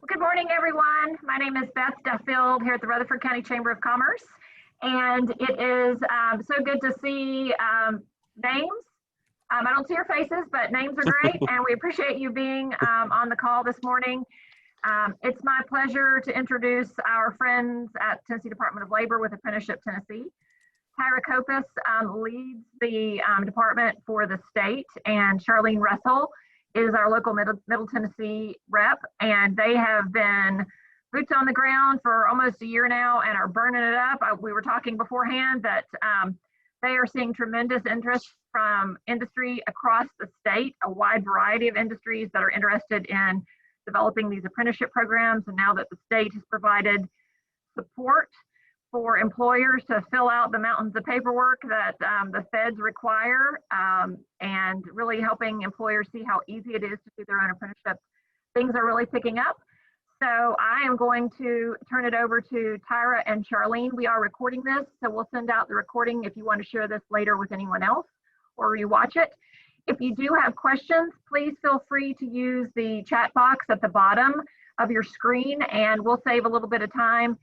Well, good morning, everyone. My name is Beth Duffield here at the Rutherford County Chamber of Commerce, and it is so good to see names. I don't see your faces, but names are great, and we appreciate you being on the call this morning. It's my pleasure to introduce our friends at Tennessee Department of Labor with Apprenticeship Tennessee. Tyra Kopis leads the department for the state, and Charlene Russell is our local Middle Tennessee rep, and they have been boots on the ground for almost a year now and are burning it up. We were talking beforehand that they are seeing tremendous interest from industry across the state, a wide variety of industries that are interested in developing these apprenticeship programs. And now that the state has provided support for employers to fill out the mountains of paperwork that the feds require, and really helping employers see how easy it is to do their own apprenticeship, things are really picking up. So I am going to turn it over to Tyra and Charlene. We are recording this, so we'll send out the recording if you want to share this later with anyone else or rewatch it. If you do have questions, please feel free to use the chat box at the bottom of your screen, and we'll save a little bit of time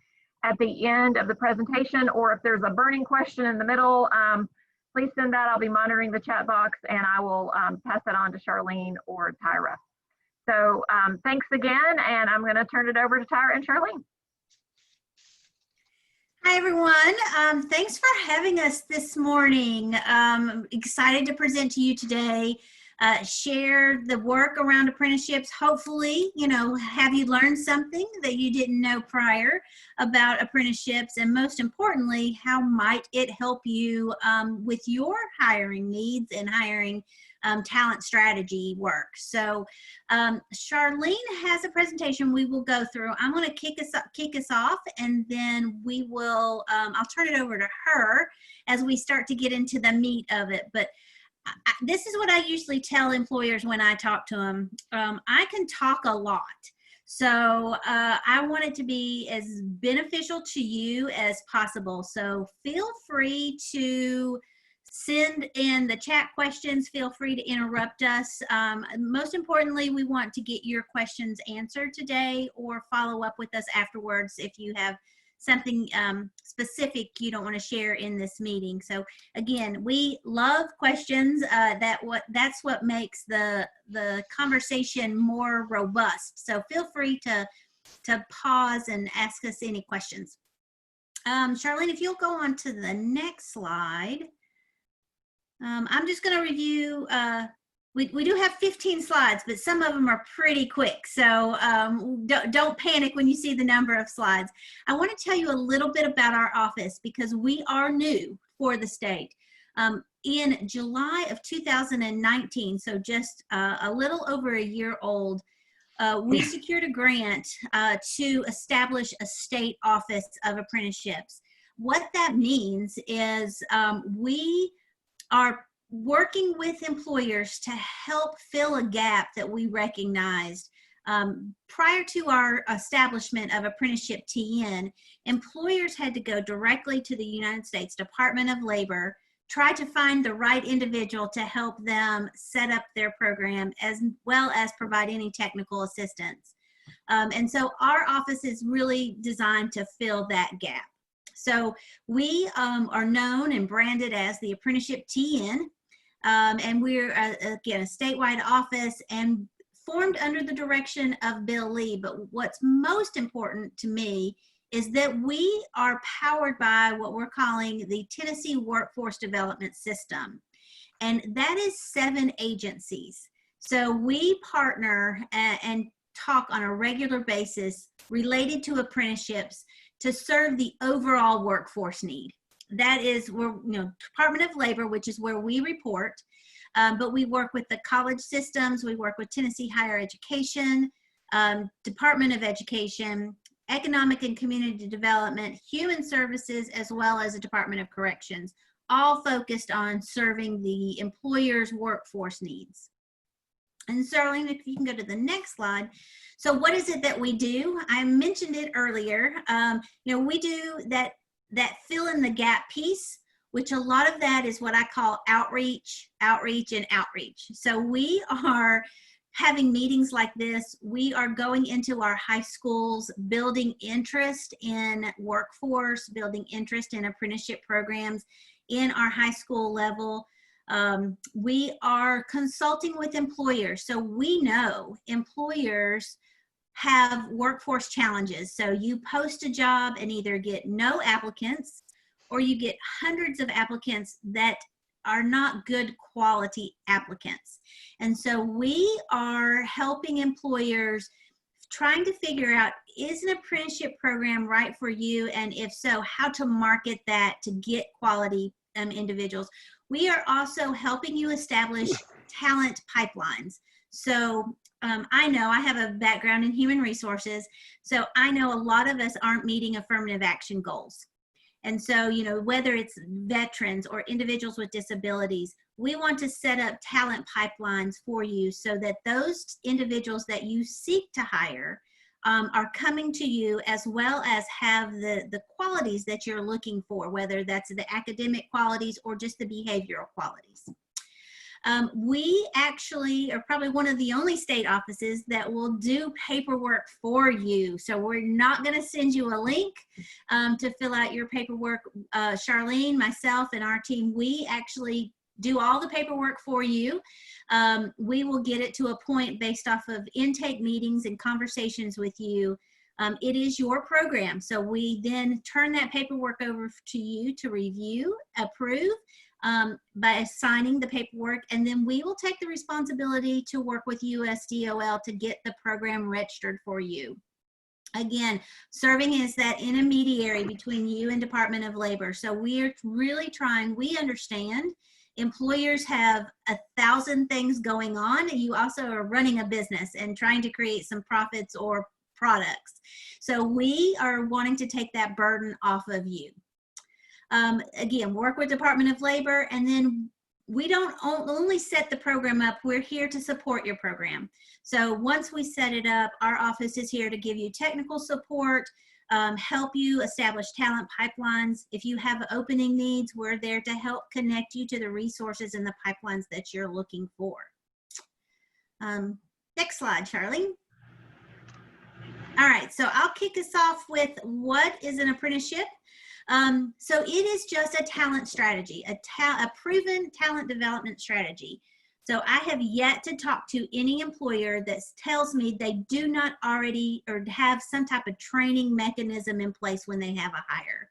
at the end of the presentation, or if there's a burning question in the middle, please send that. I'll be monitoring the chat box, and I will pass that on to Charlene or Tyra. So thanks again, and I'm going to turn it over to Tyra and Charlene. Hi, everyone. Thanks for having us this morning. Excited to present to you today, share the work around apprenticeships. Hopefully, have you learned something that you didn't know prior about apprenticeships, and most importantly, how might it help you with your hiring needs and hiring talent strategy work. So Charlene has a presentation we will go through. I'm going to kick us off, and then we will I'll turn it over to her as we start to get into the meat of it. But this is what I usually tell employers when I talk to them. I can talk a lot. So I want it to be as beneficial to you as possible. So feel free to send in the chat questions. Feel free to interrupt us. Most importantly, we want to get your questions answered today, or follow up with us afterwards if you have something specific you don't want to share in this meeting. So again, we love questions. That's what makes the conversation more robust. So feel free to pause and ask us any questions. Charlene, if you'll go on to the next slide. I'm just going to review. We do have 15 slides, but some of them are pretty quick. So don't panic when you see the number of slides. I want to tell you a little bit about our office because we are new for the state. In July of 2019, so just a little over a year old, we secured a grant to establish a state office of apprenticeships. What that means is we are working with employers to help fill a gap that we recognized. Prior to our establishment of Apprenticeship TN, employers had to go directly to the United States Department of Labor, try to find the right individual to help them set up their program, as well as provide any technical assistance. And so our office is really designed to fill that gap. So we are known and branded as the Apprenticeship TN. And we're, again, a statewide office and formed under the direction of Bill Lee. But what's most important to me is that we are powered by what we're calling the Tennessee Workforce Development System. And that is 7 agencies. So we partner and talk on a regular basis related to apprenticeships to serve the overall workforce need. That is, Department of Labor, which is where we report, but we work with the college systems, we work with Tennessee Higher Education, Department of Education, Economic and Community Development, Human Services, as well as the Department of Corrections, all focused on serving the employer's workforce needs. And Charlene, if you can go to the next slide. So what is it that we do? I mentioned it earlier. We do that fill in the gap piece, which a lot of that is what I call outreach, and outreach. So we are having meetings like this, we are going into our high schools, building interest in workforce, building interest in apprenticeship programs in our high school level. We are consulting with employers. So we know employers have workforce challenges. So you post a job and either get no applicants or you get hundreds of applicants that are not good quality applicants. And so we are helping employers trying to figure out, is an apprenticeship program right for you? And if so, how to market that to get quality individuals. We are also helping you establish talent pipelines. So I know I have a background in human resources, so I know a lot of us aren't meeting affirmative action goals. And so, you know, whether it's veterans or individuals with disabilities, we want to set up talent pipelines for you so that those individuals that you seek to hire are coming to you, as well as have the qualities that you're looking for, whether that's the academic qualities or just the behavioral qualities. We actually are probably one of the only state offices that will do paperwork for you. So we're not going to send you a link to fill out your paperwork. Charlene, myself, and our team, we actually do all the paperwork for you. We will get it to a point based off of intake meetings and conversations with you. It is your program. So we then turn that paperwork over to you to review, approve, by signing the paperwork, and then we will take the responsibility to work with USDOL to get the program registered for you. Again, serving as that intermediary between you and Department of Labor. So we are really trying, we understand employers have 1,000 things going on, and you also are running a business and trying to create some profits or products. So we are wanting to take that burden off of you. Again, work with Department of Labor, and then we don't only set the program up, we're here to support your program. So once we set it up, our office is here to give you technical support, help you establish talent pipelines. If you have opening needs, we're there to help connect you to the resources and the pipelines that you're looking for. Next slide, Charlene. All right, so I'll kick us off with what is an apprenticeship. So it is just a talent strategy, a proven talent development strategy. So I have yet to talk to any employer that tells me they do not already or have some type of training mechanism in place when they have a hire.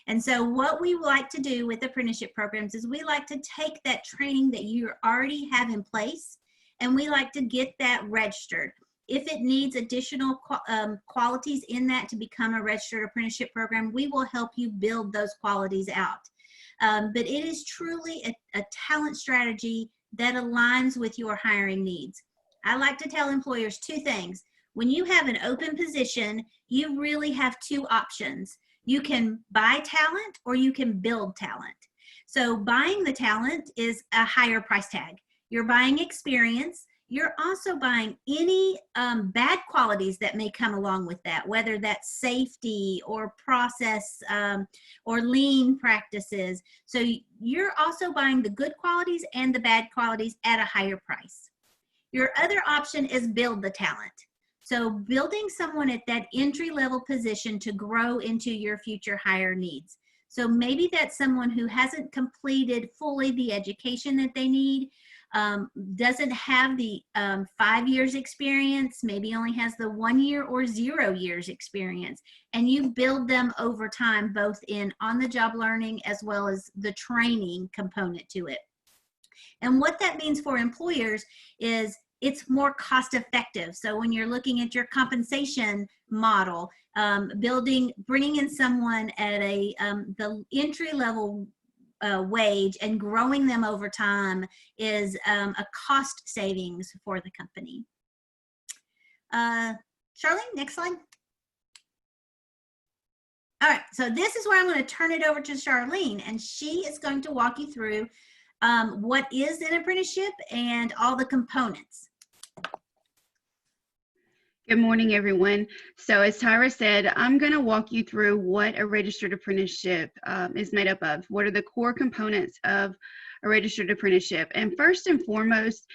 And so what we like to do with apprenticeship programs is we like to take that training that you already have in place, and we like to get that registered. If it needs additional qualities in that to become a registered apprenticeship program, we will help you build those qualities out. But it is truly a talent strategy that aligns with your hiring needs. I like to tell employers two things. When you have an open position, you really have two options. You can buy talent or you can build talent. So buying the talent is a higher price tag. You're buying experience. You're also buying any bad qualities that may come along with that, whether that's safety or process or lean practices. So you're also buying the good qualities and the bad qualities at a higher price. Your other option is build the talent. So building someone at that entry-level position to grow into your future hire needs. So maybe that's someone who hasn't completed fully the education that they need, doesn't have the 5 years experience, maybe only has the 1 year or 0 years experience, and you build them over time, both in on-the-job learning as well as the training component to it. And what that means for employers is it's more cost effective. So when you're looking at your compensation model, bringing in someone at the entry level wage and growing them over time is a cost savings for the company. Charlene, next slide. All right, so this is where I'm going to turn it over to Charlene, and she is going to walk you through what is an apprenticeship and all the components. Good morning, everyone. So as Tyra said, I'm going to walk you through what a registered apprenticeship is made up of. What are the core components of a registered apprenticeship? And first and foremost,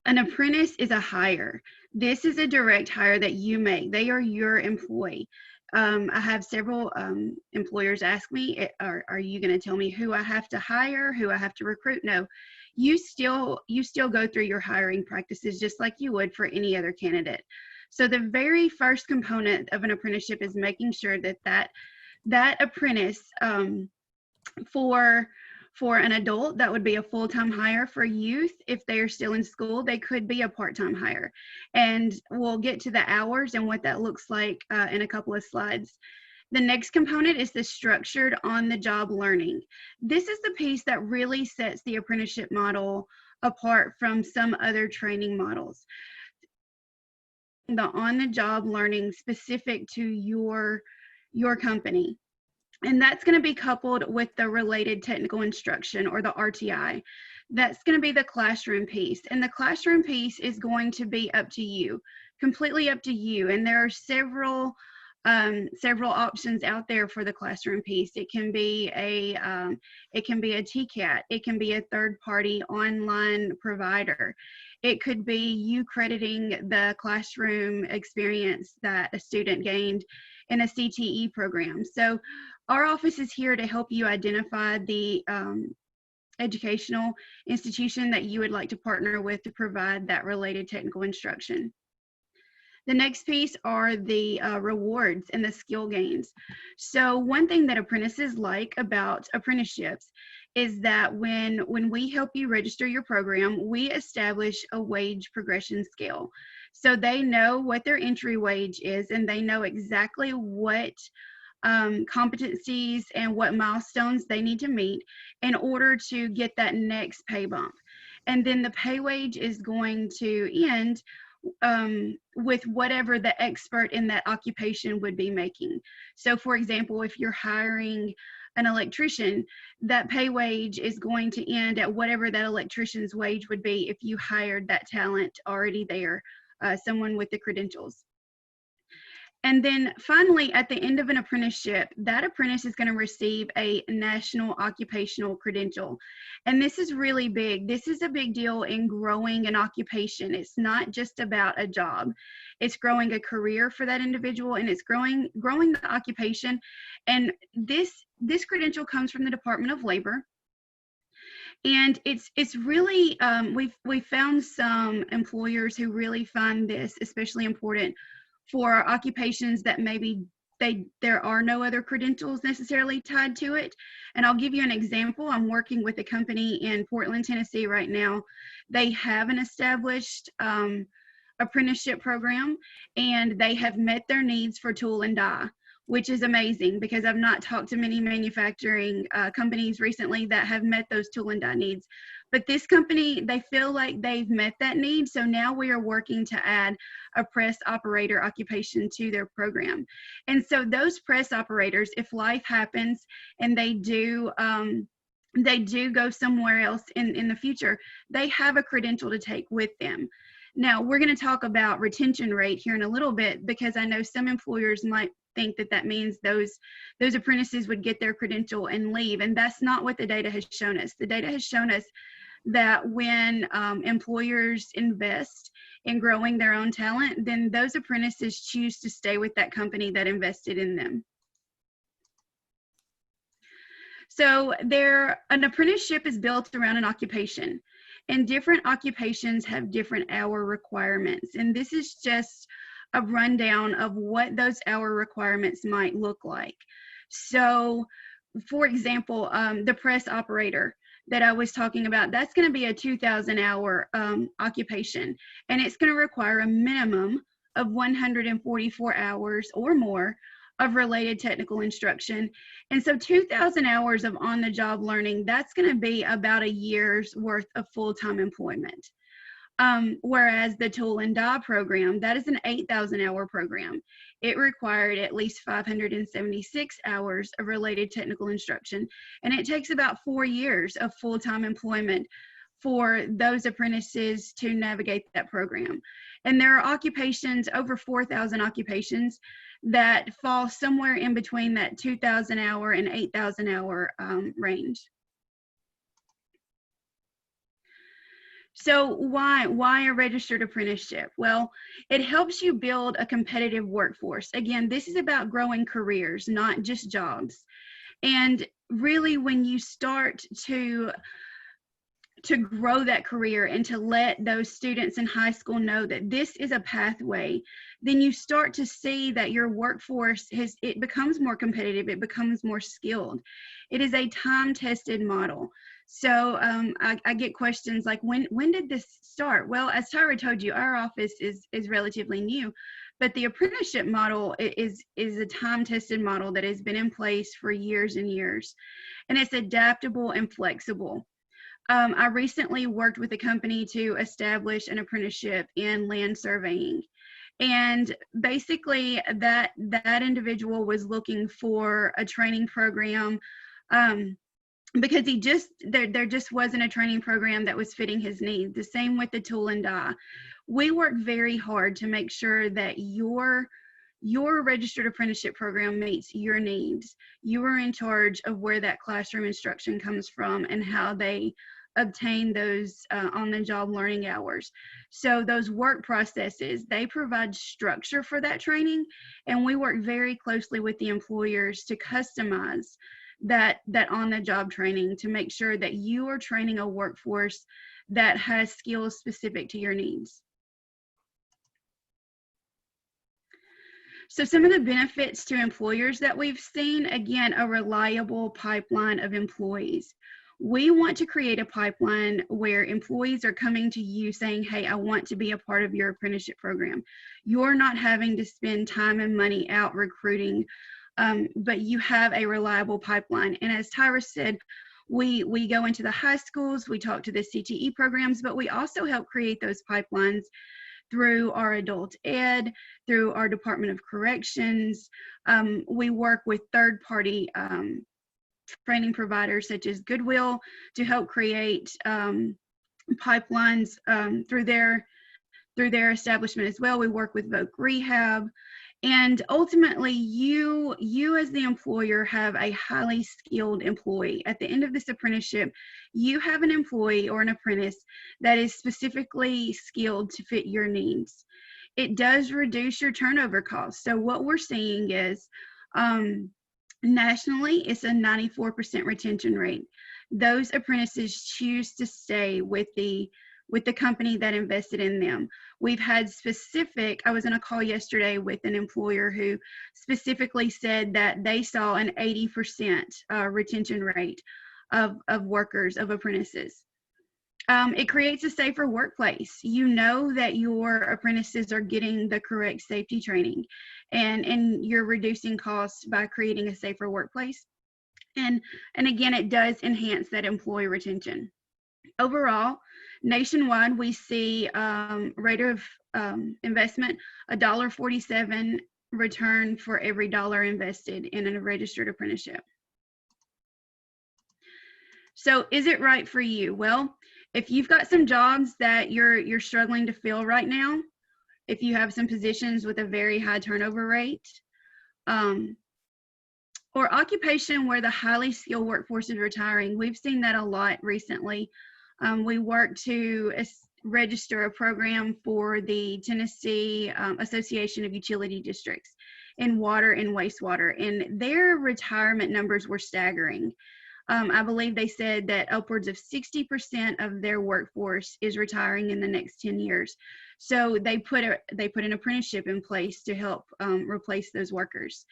An apprentice is a hire. This is a direct hire that you make. They are your employee. I have several employers ask me, are you going to tell me who I have to hire, who I have to recruit? No, you still go through your hiring practices just like you would for any other candidate. So the very first component of an apprenticeship is making sure that apprentice, for an adult, that would be a full-time hire. For youth, if they are still in school, they could be a part-time hire. And we'll get to the hours and what that looks like in a couple of slides. The next component is the structured on-the-job learning. This is the piece that really sets the apprenticeship model apart from some other training models. The on-the-job learning specific to your company. And that's going to be coupled with the related technical instruction, or the RTI. That's going to be the classroom piece. And the classroom piece is going to be up to you, completely up to you. And there are several options out there for the classroom piece. It can be a TCAT. It can be a third-party online provider. It could be you crediting the classroom experience that a student gained in a CTE program. So our office is here to help you identify the educational institution that you would like to partner with to provide that related technical instruction. The next piece are the rewards and the skill gains. So one thing that apprentices like about apprenticeships is that when we help you register your program, we establish a wage progression scale. So they know what their entry wage is, and they know exactly what competencies and what milestones they need to meet in order to get that next pay bump. And then the pay wage is going to end with whatever the expert in that occupation would be making. So for example, if you're hiring an electrician, that pay wage is going to end at whatever that electrician's wage would be if you hired that talent already there, someone with the credentials. And then finally, at the end of an apprenticeship, that apprentice is going to receive a national occupational credential. And this is really big. This is a big deal in growing an occupation. It's not just about a job. It's growing a career for that individual, and it's growing the occupation. And this credential comes from the Department of Labor. And it's really, we've found some employers who really find this especially important for occupations that maybe there are no other credentials necessarily tied to it. And I'll give you an example. I'm working with a company in Portland, Tennessee right now. They have an established apprenticeship program, and they have met their needs for tool and die, which is amazing because I've not talked to many manufacturing companies recently that have met those tool and die needs. But this company, they feel like they've met that need. So now we are working to add a press operator occupation to their program. And so those press operators, if life happens and they do go somewhere else in the future, they have a credential to take with them. Now, we're going to talk about retention rate here in a little bit, because I know some employers might think that means those apprentices would get their credential and leave, and that's not what the data has shown us. The data has shown us that when employers invest in growing their own talent, then those apprentices choose to stay with that company that invested in them. So an apprenticeship is built around an occupation, and different occupations have different hour requirements. And this is just a rundown of what those hour requirements might look like. So for example, the press operator that I was talking about, that's going to be a 2,000 hour occupation, and it's going to require a minimum of 144 hours or more of related technical instruction. And so 2,000 hours of on-the-job learning, that's going to be about a year's worth of full-time employment. Whereas the tool and die program, that is an 8,000 hour program. It required at least 576 hours of related technical instruction, and it takes about 4 years of full-time employment for those apprentices to navigate that program. And there are occupations, over 4,000 occupations, that fall somewhere in between that 2,000 hour and 8,000 hour range. So why a registered apprenticeship? Well, it helps you build a competitive workforce. Again, this is about growing careers, not just jobs. And really, when you start to grow that career and to let those students in high school know that this is a pathway, then you start to see that your workforce it becomes more competitive, it becomes more skilled. It is a time-tested model. So I get questions like, when did this start? Well, as Tyra told you, our office is relatively new, but the apprenticeship model is a time-tested model that has been in place for years and years, and it's adaptable and flexible. I recently worked with a company to establish an apprenticeship in land surveying. And basically that individual was looking for a training program because there just wasn't a training program that was fitting his needs. The same with the tool and die. We work very hard to make sure that your registered apprenticeship program meets your needs. You are in charge of where that classroom instruction comes from and how they obtain those on-the-job learning hours. So those work processes, they provide structure for that training, and we work very closely with the employers to customize that on-the-job training to make sure that you are training a workforce that has skills specific to your needs. So some of the benefits to employers that we've seen, again, a reliable pipeline of employees. We want to create a pipeline where employees are coming to you saying, hey, I want to be a part of your apprenticeship program. You're not having to spend time and money out recruiting, but you have a reliable pipeline. And as Tyra said, we go into the high schools, we talk to the CTE programs, but we also help create those pipelines through our adult ed, through our Department of Corrections. We work with third-party training providers such as Goodwill to help create pipelines through their establishment as well. We work with Voc Rehab. And ultimately, you as the employer have a highly skilled employee. At the end of this apprenticeship, you have an employee or an apprentice that is specifically skilled to fit your needs. It does reduce your turnover costs. So what we're seeing is nationally, it's a 94% retention rate. Those apprentices choose to stay with the company that invested in them. We've had I was on a call yesterday with an employer who specifically said that they saw an 80% retention rate of workers, of apprentices. It creates a safer workplace. You know that your apprentices are getting the correct safety training, and you're reducing costs by creating a safer workplace. And again, it does enhance that employee retention. Overall, nationwide, we see rate of investment, $1.47 return for every dollar invested in a registered apprenticeship. So is it right for you? Well, if you've got some jobs that you're struggling to fill right now, if you have some positions with a very high turnover rate, or occupation where the highly skilled workforce is retiring, we've seen that a lot recently. We work to register a program for the Tennessee Association of Utility Districts in water and wastewater, and their retirement numbers were staggering. I believe they said that upwards of 60% of their workforce is retiring in the next 10 years. So they put an apprenticeship in place to help replace those workers.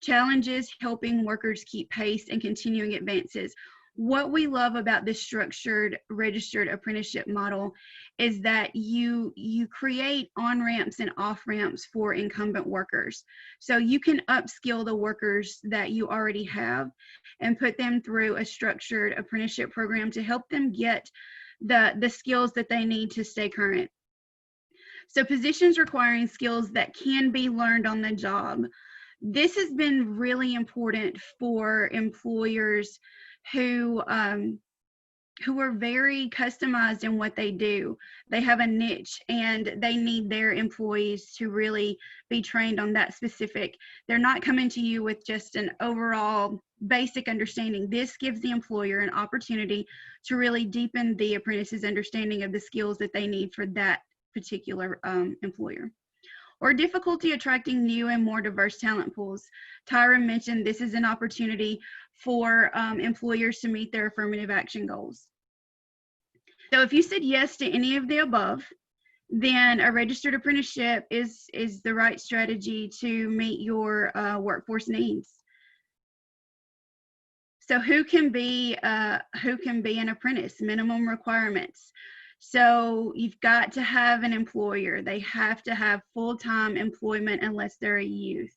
Challenges: helping workers keep pace and continuing advances. What we love about this structured registered apprenticeship model is that you create on-ramps and off-ramps for incumbent workers. So you can upskill the workers that you already have and put them through a structured apprenticeship program to help them get the skills that they need to stay current. So positions requiring skills that can be learned on the job. This has been really important for employers who who are very customized in what they do. They have a niche and they need their employees to really be trained on that specific. They're not coming to you with just an overall basic understanding. This gives the employer an opportunity to really deepen the apprentice's understanding of the skills that they need for that particular employer. Or difficulty attracting new and more diverse talent pools. Tyra mentioned this is an opportunity for employers to meet their affirmative action goals. So if you said yes to any of the above, then a registered apprenticeship is the right strategy to meet your workforce needs. So who can be an apprentice? Minimum requirements. So you've got to have an employer. They have to have full-time employment unless they're a youth.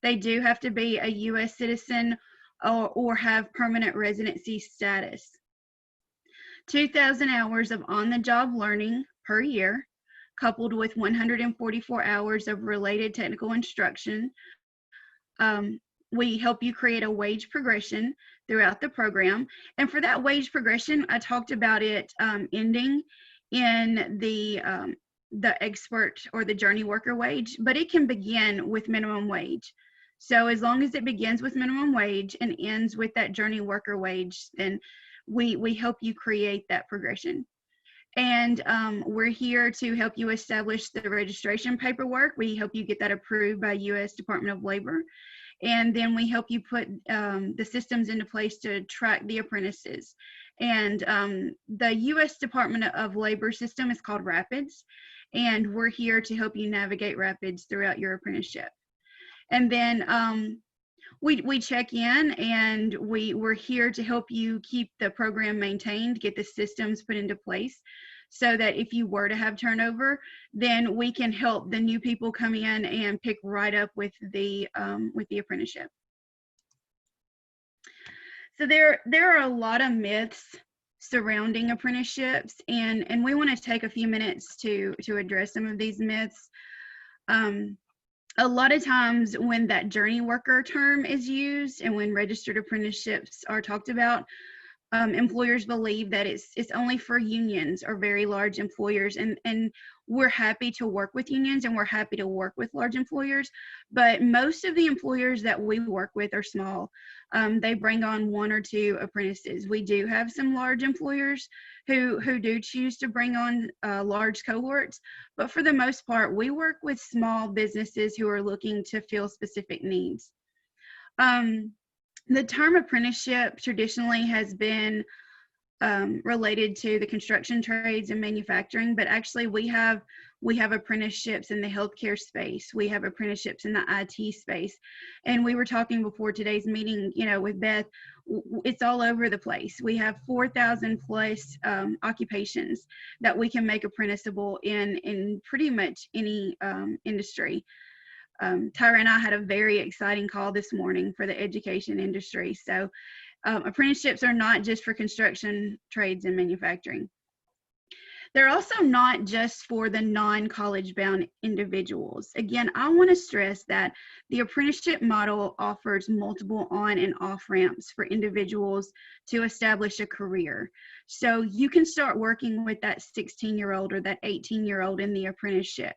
They do have to be a U.S. citizen or have permanent residency status. 2,000 hours of on-the-job learning per year, coupled with 144 hours of related technical instruction. We help you create a wage progression throughout the program. And for that wage progression, I talked about it ending in the expert or the journey worker wage, but it can begin with minimum wage. So as long as it begins with minimum wage and ends with that journey worker wage, then we help you create that progression. And we're here to help you establish the registration paperwork. We help you get that approved by U.S. Department of Labor. And then we help you put the systems into place to track the apprentices. And the U.S. Department of Labor system is called Rapids. And we're here to help you navigate Rapids throughout your apprenticeship. And then we check in, and we're here to help you keep the program maintained, get the systems put into place, so that if you were to have turnover, then we can help the new people come in and pick right up with the apprenticeship. So there are a lot of myths surrounding apprenticeships, and we want to take a few minutes to address some of these myths. A lot of times when that journey worker term is used and when registered apprenticeships are talked about, employers believe that it's only for unions or very large employers, and we're happy to work with unions and we're happy to work with large employers, but most of the employers that we work with are small. They bring on 1 or 2 apprentices. We do have some large employers who do choose to bring on large cohorts, but for the most part, we work with small businesses who are looking to fill specific needs. The term apprenticeship traditionally has been related to the construction trades and manufacturing, but actually we have apprenticeships in the healthcare space. We have apprenticeships in the IT space. And we were talking before today's meeting, with Beth, it's all over the place. We have 4,000 plus occupations that we can make apprenticeable in pretty much any industry. Tyra and I had a very exciting call this morning for the education industry. So apprenticeships are not just for construction trades and manufacturing. They're also not just for the non-college bound individuals. Again, I want to stress that the apprenticeship model offers multiple on and off ramps for individuals to establish a career. So you can start working with that 16-year-old or that 18-year-old in the apprenticeship.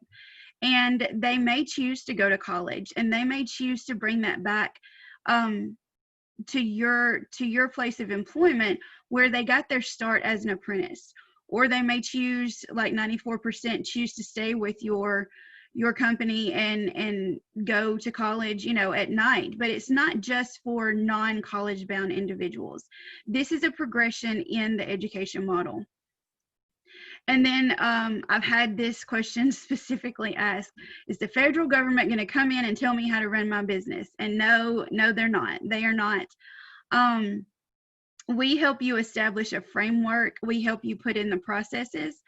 And they may choose to go to college, and they may choose to bring that back to your place of employment where they got their start as an apprentice. Or they may choose, like 94% choose to stay with your company and go to college, at night. But it's not just for non-college bound individuals. This is a progression in the education model. And then I've had this question specifically asked, is the federal government going to come in and tell me how to run my business? And no, they're not. They are not. We help you establish a framework. We help you put in the processes.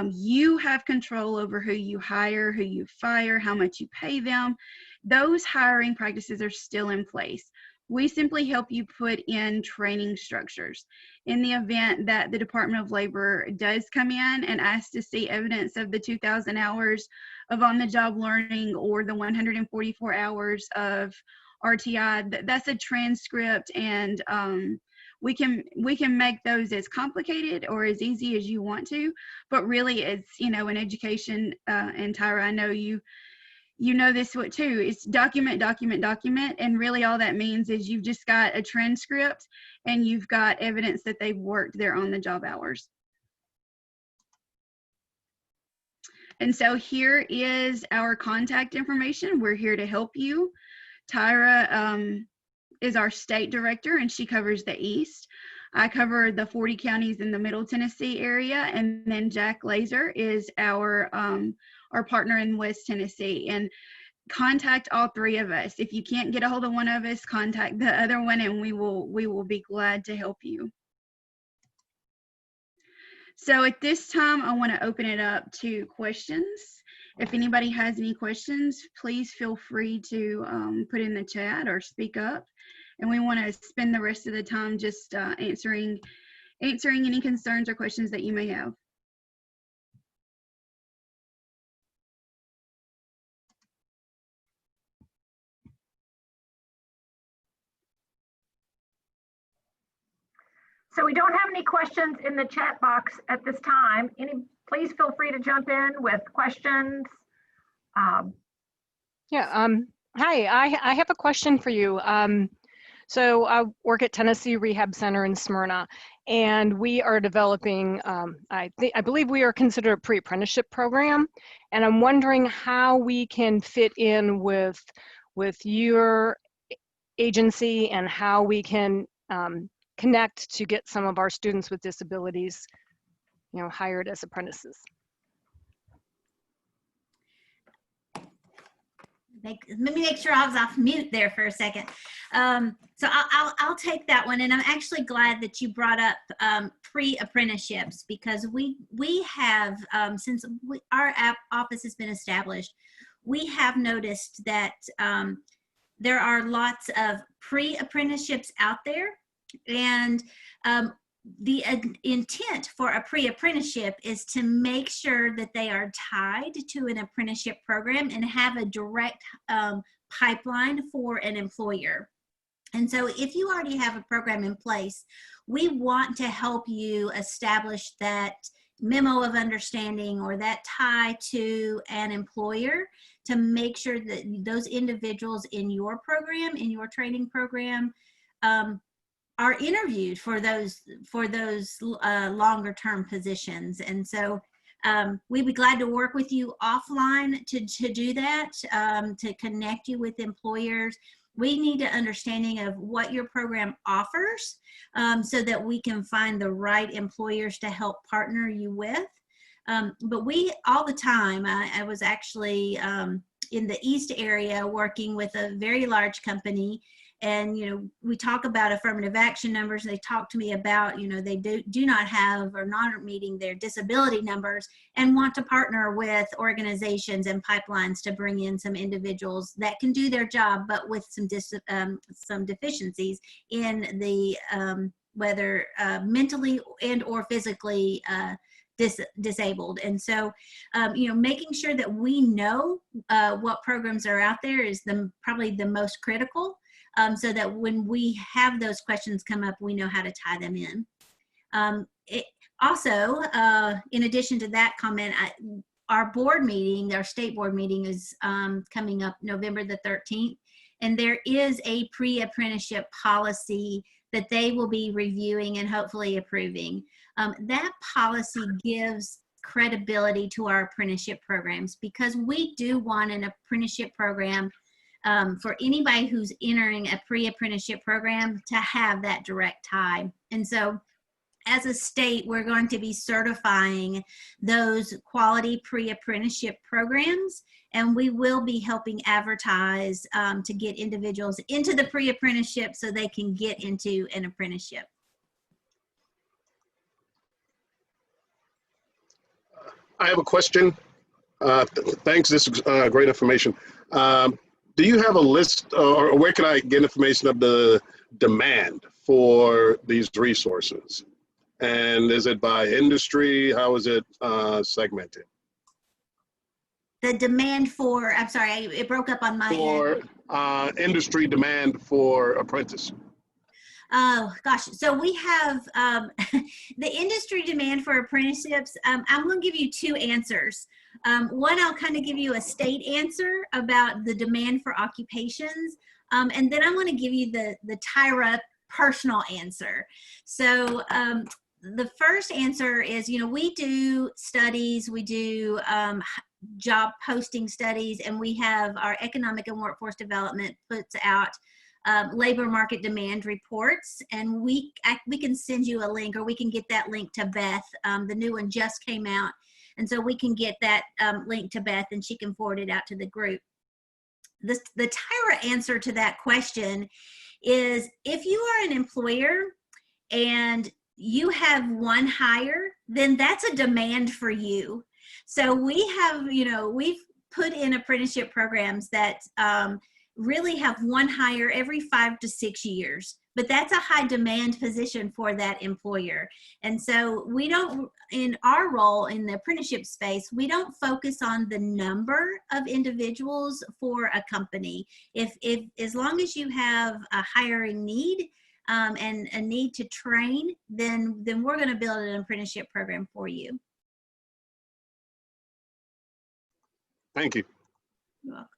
You have control over who you hire, who you fire, how much you pay them. Those hiring practices are still in place. We simply help you put in training structures. In the event that the Department of Labor does come in and ask to see evidence of the 2,000 hours of on-the-job learning or the 144 hours of RTI, that's a transcript, and we can make those as complicated or as easy as you want to, but really it's, in education, and Tyra, I know you know this what too, it's document, document, document, and really all that means is you've just got a transcript and you've got evidence that they've worked their on the job hours. And so here is our contact information. We're here to help you. Tyra is our state director, and she covers the East. I cover the 40 counties in the Middle Tennessee area, and then Jack Laser is our partner in West Tennessee. And contact all three of us. If you can't get a hold of one of us, contact the other one, and we will be glad to help you. So at this time, I want to open it up to questions. If anybody has any questions, please feel free to put in the chat or speak up. And we want to spend the rest of the time just answering any concerns or questions that you may have. So we don't have any questions in the chat box at this time. Please feel free to jump in with questions. Hi, I have a question for you. So I work at Tennessee Rehab Center in Smyrna, and we are developing, I believe we are considered a pre-apprenticeship program, and I'm wondering how we can fit in with your agency and how we can connect to get some of our students with disabilities, hired as apprentices. Let me make sure I was off mute there for a second. So I'll take that one, and I'm actually glad that you brought up pre-apprenticeships, because we have, since our office has been established, we have noticed that there are lots of pre-apprenticeships out there, and the intent for a pre-apprenticeship is to make sure that they are tied to an apprenticeship program and have a direct pipeline for an employer. And so if you already have a program in place, we want to help you establish that memo of understanding or that tie to an employer to make sure that those individuals in your program, in your training program, are interviewed for those longer term positions. And so we'd be glad to work with you offline to do that, to connect you with employers. We need an understanding of what your program offers, so that we can find the right employers to help partner you with. But we, all the time, I was actually in the East area working with a very large company. And, we talk about affirmative action numbers. They talk to me about, they do not have or not meeting their disability numbers, and want to partner with organizations and pipelines to bring in some individuals that can do their job, but with some deficiencies in the, whether mentally and or physically disabled. And so, making sure that we know what programs are out there is probably the most critical. So that when we have those questions come up, we know how to tie them in. Also, in addition to that comment, our board meeting, our state board meeting is coming up November the 13th, and there is a pre-apprenticeship policy that they will be reviewing and hopefully approving. That policy gives credibility to our apprenticeship programs, because we do want an apprenticeship program for anybody who's entering a pre-apprenticeship program to have that direct tie. And so as a state, we're going to be certifying those quality pre-apprenticeship programs, and we will be helping advertise to get individuals into the pre-apprenticeship so they can get into an apprenticeship. I have a question. Thanks, this is great information. Do you have a list, or where can I get information of the demand for these resources? And is it by industry? How is it segmented? The demand for, I'm sorry, it broke up on my end. For industry demand for apprentice. Oh gosh, so we have the industry demand for apprenticeships. I'm going to give you two answers. One, I'll kind of give you a state answer about the demand for occupations, and then I'm going to give you the Tyra personal answer. So the first answer is, you know, we do studies, we do job posting studies, and we have our economic and workforce development puts out labor market demand reports, and we can send you a link, or we can get that link to Beth. The new one just came out, and so we can get that link to Beth, and she can forward it out to the group. The Tyra answer to that question is, if you are an employer and you have one hire, then that's a demand for you. So we have, you know, we've put in apprenticeship programs that really have one hire every 5 to 6 years, but that's a high demand position for that employer. And so we don't, in our role in the apprenticeship space, we don't focus on the number of individuals for a company. If as long as you have a hiring need and a need to train, then we're going to build an apprenticeship program for you. Thank you. You're welcome.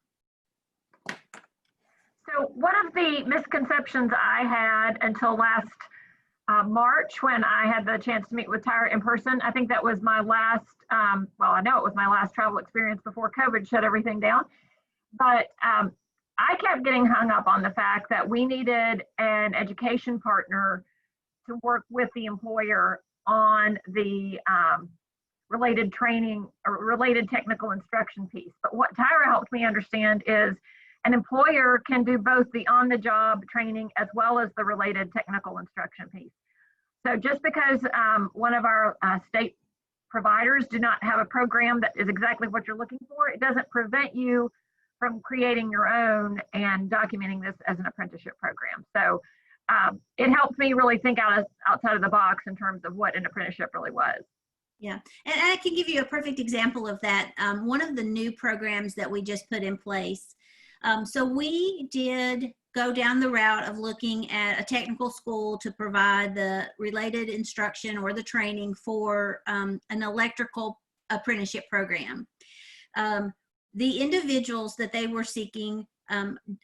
So one of the misconceptions I had until last March, when I had the chance to meet with Tyra in person, I think that was my last, well, I know it was my last travel experience before COVID shut everything down, but I kept getting hung up on the fact that we needed an education partner to work with the employer on the related training or related technical instruction piece. But what Tyra helped me understand is an employer can do both the on-the-job training as well as the related technical instruction piece. So just because one of our state providers do not have a program that is exactly what you're looking for, it doesn't prevent you from creating your own and documenting this as an apprenticeship program. So it helped me really think outside of the box in terms of what an apprenticeship really was. Yeah, and I can give you a perfect example of that. One of the new programs that we just put in place. So we did go down the route of looking at a technical school to provide the related instruction or the training for an electrical apprenticeship program. The individuals that they were seeking,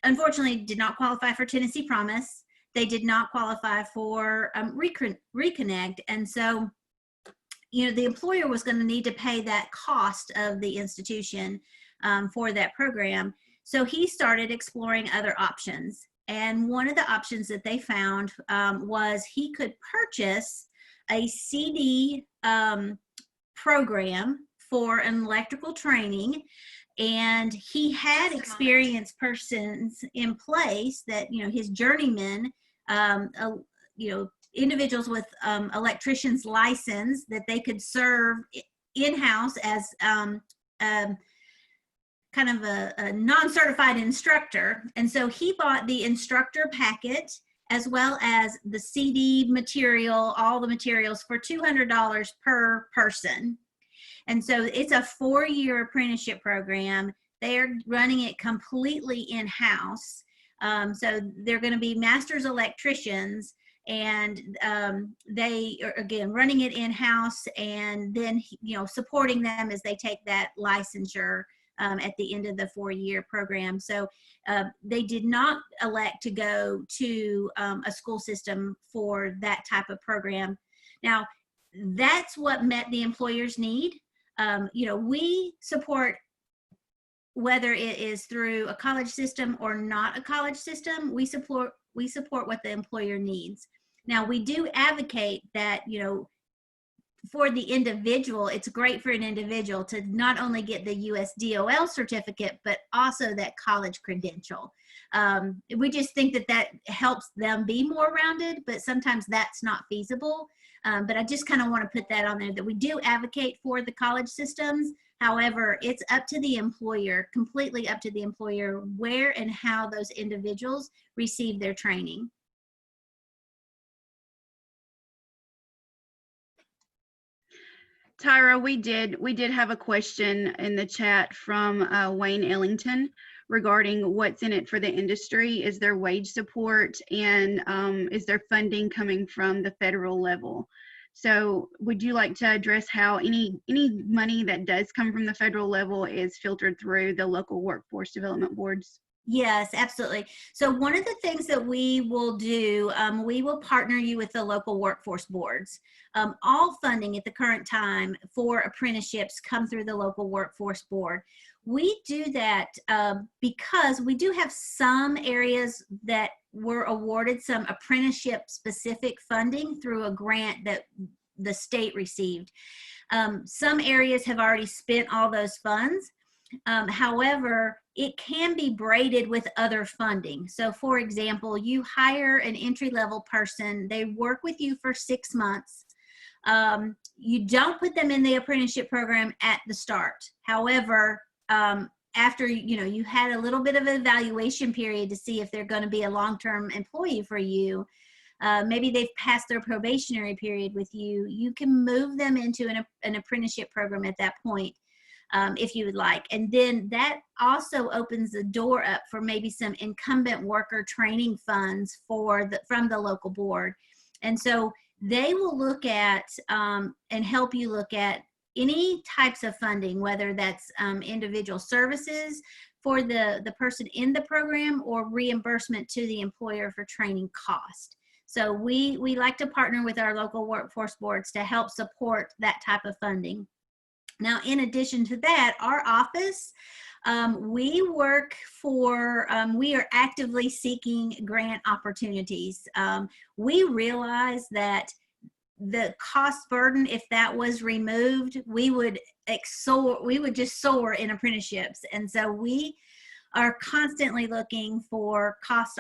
unfortunately, did not qualify for Tennessee Promise. They did not qualify for Reconnect. And so, you know, the employer was going to need to pay that cost of the institution for that program. So he started exploring other options. And one of the options that they found was he could purchase a CD program for an electrical training. And he had experienced persons in place that, you know, his journeymen, you know, individuals with electrician's license that they could serve in-house as kind of a non-certified instructor. And so he bought the instructor packet as well as the CD material, all the materials, for $200 per person. And so it's a 4-year apprenticeship program. They're running it completely in-house. So they're going to be master's electricians, and they are, again, running it in-house, and then, you know, supporting them as they take that licensure at the end of the 4-year program. So they did not elect to go to a school system for that type of program. Now, that's what met the employer's need. You know, we support, whether it is through a college system or not a college system, we support what the employer needs. Now, we do advocate that, you know, for the individual, it's great for an individual to not only get the USDOL certificate, but also that college credential. We just think that that helps them be more rounded, but sometimes that's not feasible. But I just kind of want to put that on there, that we do advocate for the college systems. However, it's up to the employer, completely up to the employer, where and how those individuals receive their training. Tyra, we did have a question in the chat from Wayne Ellington regarding what's in it for the industry. Is there wage support, and is there funding coming from the federal level? So would you like to address how any money that does come from the federal level is filtered through the local workforce development boards? Yes, absolutely. So one of the things that we will do, we will partner you with the local workforce boards. All funding at the current time for apprenticeships come through the local workforce board. We do that because we do have some areas that were awarded some apprenticeship specific funding through a grant that the state received. Some areas have already spent all those funds. However, it can be braided with other funding. So for example, you hire an entry-level person, they work with you for 6 months. You don't put them in the apprenticeship program at the start. However, after you had a little bit of an evaluation period to see if they're going to be a long-term employee for you, maybe they've passed their probationary period with you, you can move them into an apprenticeship program at that point. If you would like. And then that also opens the door up for maybe some incumbent worker training funds from the local board. And so they will look at and help you look at any types of funding, whether that's individual services for the person in the program or reimbursement to the employer for training cost. So we like to partner with our local workforce boards to help support that type of funding. Now, in addition to that, our office, we are actively seeking grant opportunities. We realize that the cost burden, if that was removed, we would just soar in apprenticeships. And so we are constantly looking for cost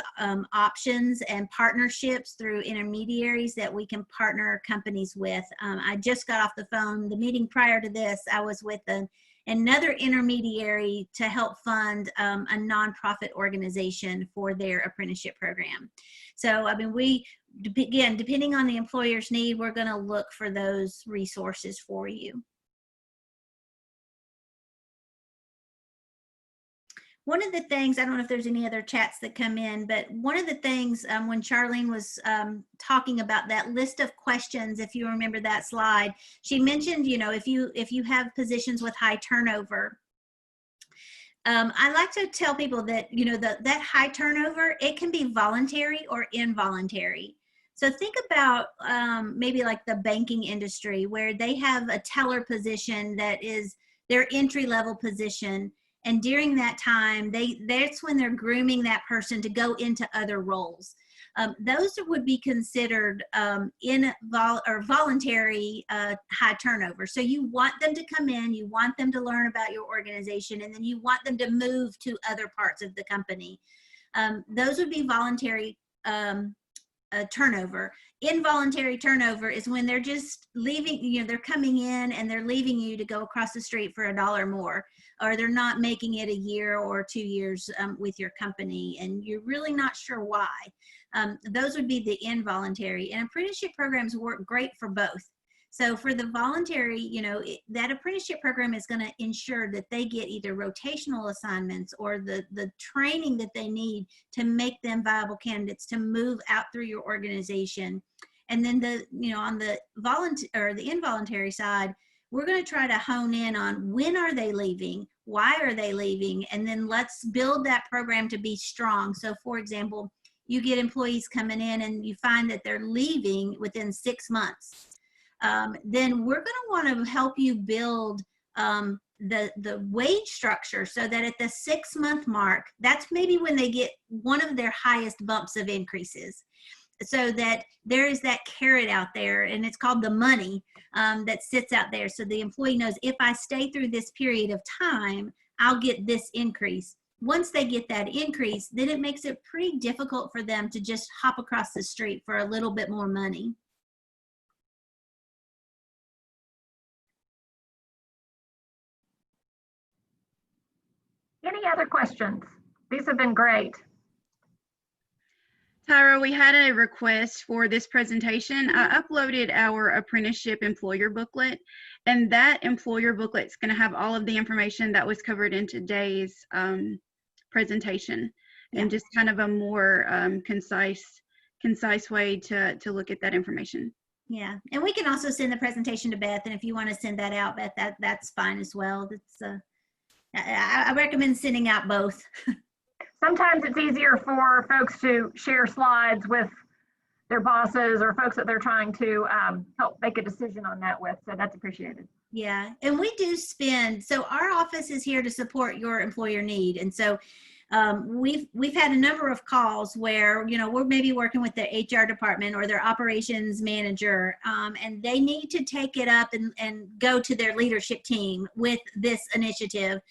options and partnerships through intermediaries that we can partner companies with. I just got off the phone. The meeting prior to this, I was with another intermediary to help fund a nonprofit organization for their apprenticeship program. So, I mean, again, depending on the employer's need, we're going to look for those resources for you. One of the things, I don't know if there's any other chats that come in, but one of the things when Charlene was talking about that list of questions, if you remember that slide, she mentioned, if you have positions with high turnover, I like to tell people that, that high turnover, it can be voluntary or involuntary. So think about maybe like the banking industry where they have a teller position that is their entry-level position. And during that time, that's when they're grooming that person to go into other roles. Those would be considered voluntary high turnover. So you want them to come in, you want them to learn about your organization, and then you want them to move to other parts of the company. Those would be voluntary turnover. Involuntary turnover is when they're just leaving, they're coming in and they're leaving you to go across the street for $1 more, or they're not making it a year or 2 years with your company, and you're really not sure why. Those would be the involuntary, and apprenticeship programs work great for both. So for the voluntary, that apprenticeship program is going to ensure that they get either rotational assignments or the training that they need to make them viable candidates to move out through your organization. And then on the involuntary side, we're going to try to hone in on when are they leaving, why are they leaving, and then let's build that program to be strong. So for example, you get employees coming in and you find that they're leaving within 6 months. Then we're going to want to help you build the wage structure so that at the 6-month mark, that's maybe when they get one of their highest bumps of increases. So that there is that carrot out there, and it's called the money that sits out there. So the employee knows, if I stay through this period of time, I'll get this increase. Once they get that increase, then it makes it pretty difficult for them to just hop across the street for a little bit more money. Any other questions? These have been great. Tyra, we had a request for this presentation. I uploaded our apprenticeship employer booklet, and that employer booklet is going to have all of the information that was covered in today's presentation, Yeah. and just kind of a more concise way to look at that information. Yeah, and we can also send the presentation to Beth, and if you want to send that out, Beth, that's fine as well. That's I recommend sending out both. Sometimes it's easier for folks to share slides with their bosses or folks that they're trying to help make a decision on that with, so that's appreciated. Yeah, and we do spend, so our office is here to support your employer need, and so we've had a number of calls where, you know, we're maybe working with the HR department or their operations manager, and they need to take it up and go to their leadership team with this initiative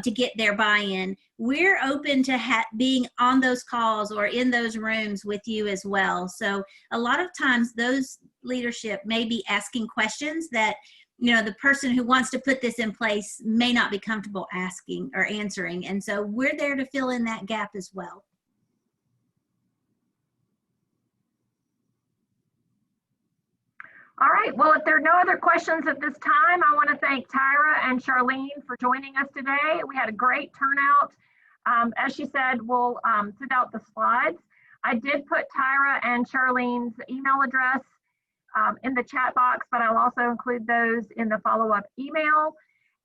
to get their buy-in. We're open to being on those calls or in those rooms with you as well. So a lot of times those leadership may be asking questions that, you know, the person who wants to put this in place may not be comfortable asking or answering. And so we're there to fill in that gap as well. All right, well, if there are no other questions at this time, I want to thank Tyra and Charlene for joining us today. We had a great turnout. As she said, we'll send out the slides. I did put Tyra and Charlene's email address in the chat box, but I'll also include those in the follow-up email.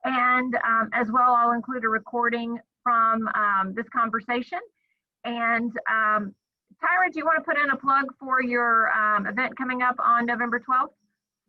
And as well, I'll include a recording from this conversation. And Tyra, do you want to put in a plug for your event coming up on November 12th?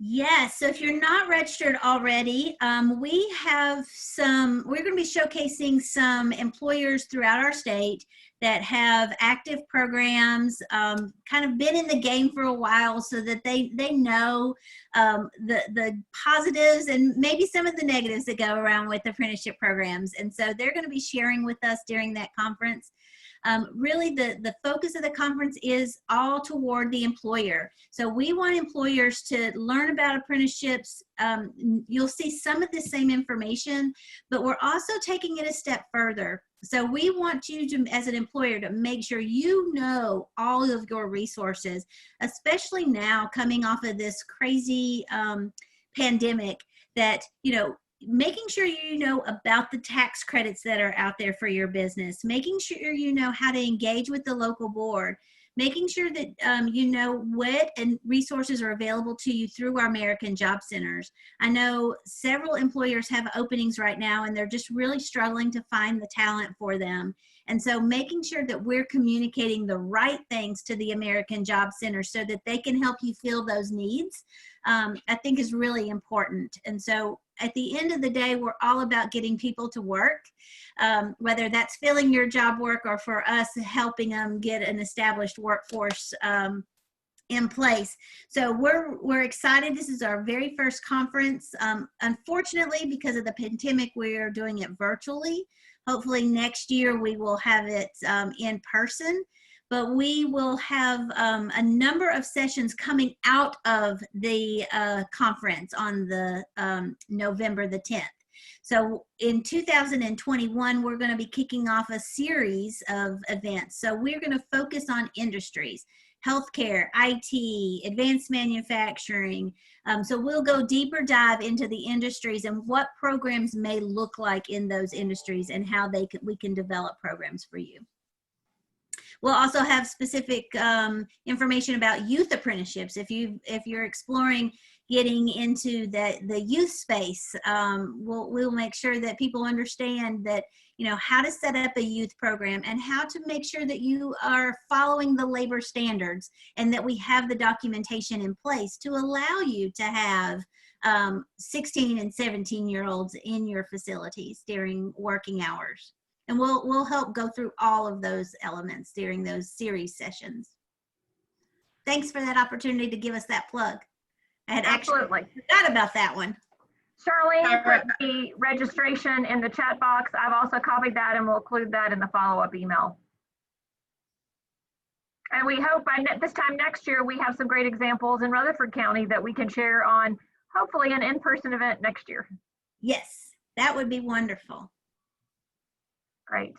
Yes, so if you're not registered already, we have we're going to be showcasing some employers throughout our state that have active programs, kind of been in the game for a while, so that they know the positives and maybe some of the negatives that go around with apprenticeship programs. And so they're going to be sharing with us during that conference. Really the focus of the conference is all toward the employer. So we want employers to learn about apprenticeships. You'll see some of the same information, but we're also taking it a step further. So we want you to, as an employer, to make sure you know all of your resources, especially now coming off of this crazy pandemic, that, you know, making sure you know about the tax credits that are out there for your business, making sure you know how to engage with the local board, making sure that you know what and resources are available to you through our American Job Centers. I know several employers have openings right now and they're just really struggling to find the talent for them. And so making sure that we're communicating the right things to the American Job Center so that they can help you fill those needs, I think is really important. And so at the end of the day, we're all about getting people to work, whether that's filling your job work or for us helping them get an established workforce in place. So we're excited. This is our very first conference. Unfortunately, because of the pandemic, we're doing it virtually. Hopefully next year we will have it in person. But we will have a number of sessions coming out of the conference on the November the 10th. So in 2021, we're going to be kicking off a series of events. So we're going to focus on industries, healthcare, IT, advanced manufacturing. So we'll go deeper dive into the industries and what programs may look like in those industries and how we can develop programs for you. We'll also have specific information about youth apprenticeships. If you're exploring getting into the youth space, we'll make sure that people understand that, you know, how to set up a youth program and how to make sure that you are following the labor standards and that we have the documentation in place to allow you to have 16 and 17-year-olds in your facilities during working hours. And we'll help go through all of those elements during those series sessions. Thanks for that opportunity to give us that plug. I had actually forgot about that one. Charlene put the registration in the chat box. I've also copied that and we'll include that in the follow-up email. And we hope by this time next year, we have some great examples in Rutherford County that we can share on, hopefully, an in-person event next year. Yes, that would be wonderful. Great.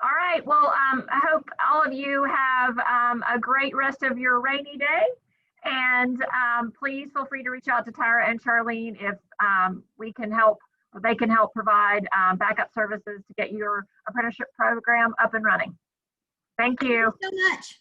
All right. Well, I hope all of you have a great rest of your rainy day. And please feel free to reach out to Tyra and Charlene if we can help they can help provide backup services to get your apprenticeship program up and running. Thank you. Thank you so much.